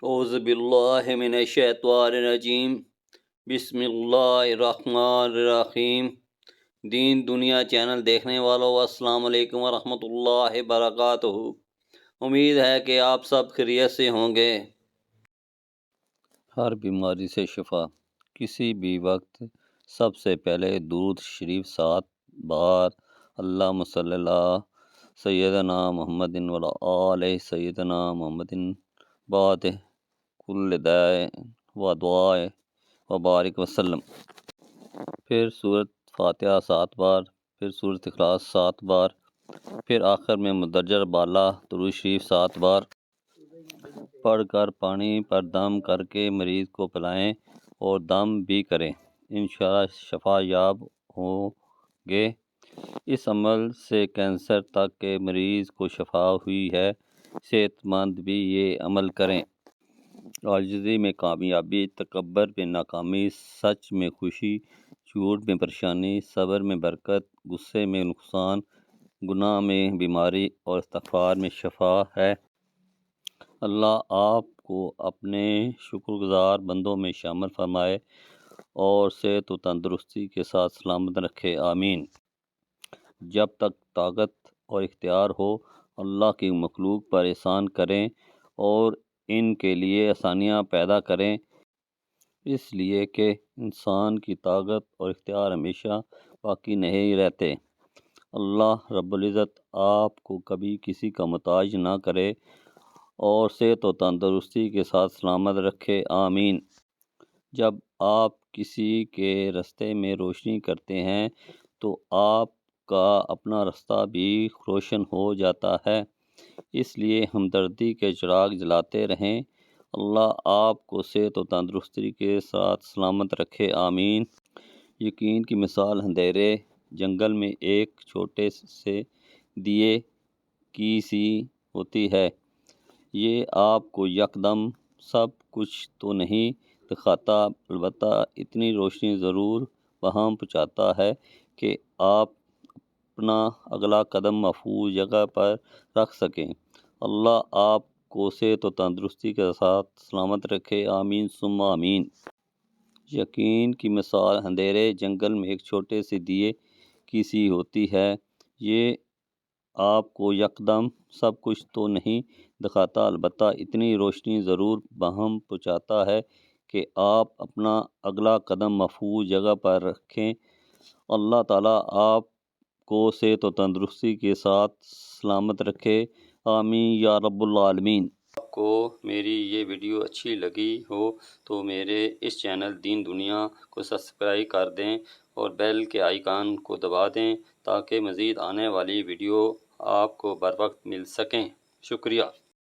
اعوذ باللہ من الشیطان الرجیم بسم اللہ الرحمن الرحیم۔ دین دنیا چینل دیکھنے والوں السلام علیکم ورحمۃ اللہ وبرکاتہ۔ امید ہے کہ آپ سب خیریت سے ہوں گے۔ ہر بیماری سے شفا۔ کسی بھی وقت سب سے پہلے درود شریف 7 بار اللہم صلی اللہ سیدنا محمد وعلی آلہ سیدنا محمد بعد کل داء و دعائے وبارک وسلم۔ پھر سورۃ فاتحہ 7 بار، پھر سورۃ اخلاص 7 بار، پھر آخر میں مندرجہ بالا درود شریف 7 بار پڑھ کر پانی پر دم کر کے مریض کو پلائیں اور دم بھی کریں، انشاءاللہ شفا یاب ہوں گے۔ اس عمل سے کینسر تک کے مریض کو شفا ہوئی ہے۔ صحت مند بھی یہ عمل کریں۔ عاجزی میں کامیابی، تکبر میں ناکامی، سچ میں خوشی، جھوٹ میں پریشانی، صبر میں برکت، غصے میں نقصان، گناہ میں بیماری اور استغفار میں شفا ہے۔ اللہ آپ کو اپنے شکر گزار بندوں میں شامل فرمائے اور صحت و تندرستی کے ساتھ سلامت رکھے، آمین۔ جب تک طاقت اور اختیار ہو اللہ کی مخلوق پر احسان کریں اور ان کے لیے آسانیاں پیدا کریں، اس لیے کہ انسان کی طاقت اور اختیار ہمیشہ باقی نہیں رہتے۔ اللہ رب العزت آپ کو کبھی کسی کا محتاج نہ کرے اور صحت و تندرستی کے ساتھ سلامت رکھے، آمین۔ جب آپ کسی کے راستے میں روشنی کرتے ہیں تو آپ کا اپنا راستہ بھی روشن ہو جاتا ہے، اس لیے ہمدردی کے چراغ جلاتے رہیں۔ اللہ آپ کو صحت و تندرستی کے ساتھ سلامت رکھے، آمین۔ یقین کی مثال اندھیرے جنگل میں ایک چھوٹے سے دیے کی سی ہوتی ہے۔ یہ آپ کو یکدم سب کچھ تو نہیں دکھاتا، البتہ اتنی روشنی ضرور وہاں پہنچاتا ہے کہ آپ اپنا اگلا قدم محفوظ جگہ پر رکھ سکیں۔ اللہ آپ کو صحت و تندرستی کے ساتھ سلامت رکھے، آمین ثم آمین۔ یقین کی مثال اندھیرے جنگل میں ایک چھوٹے سے دیے کی سی ہوتی ہے۔ یہ آپ کو یکدم سب کچھ تو نہیں دکھاتا، البتہ اتنی روشنی ضرور وہاں پہنچاتا ہے کہ آپ اپنا اگلا قدم محفوظ جگہ پر رکھیں۔ اللہ تعالیٰ آپ کو صحت و تندرستی کے ساتھ سلامت رکھے، آمین یا رب العالمین۔ آپ کو میری یہ ویڈیو اچھی لگی ہو تو میرے اس چینل دین دنیا کو سبسکرائب کر دیں اور بیل کے آئیکن کو دبا دیں تاکہ مزید آنے والی ویڈیو آپ کو بر وقت مل سکیں۔ شکریہ۔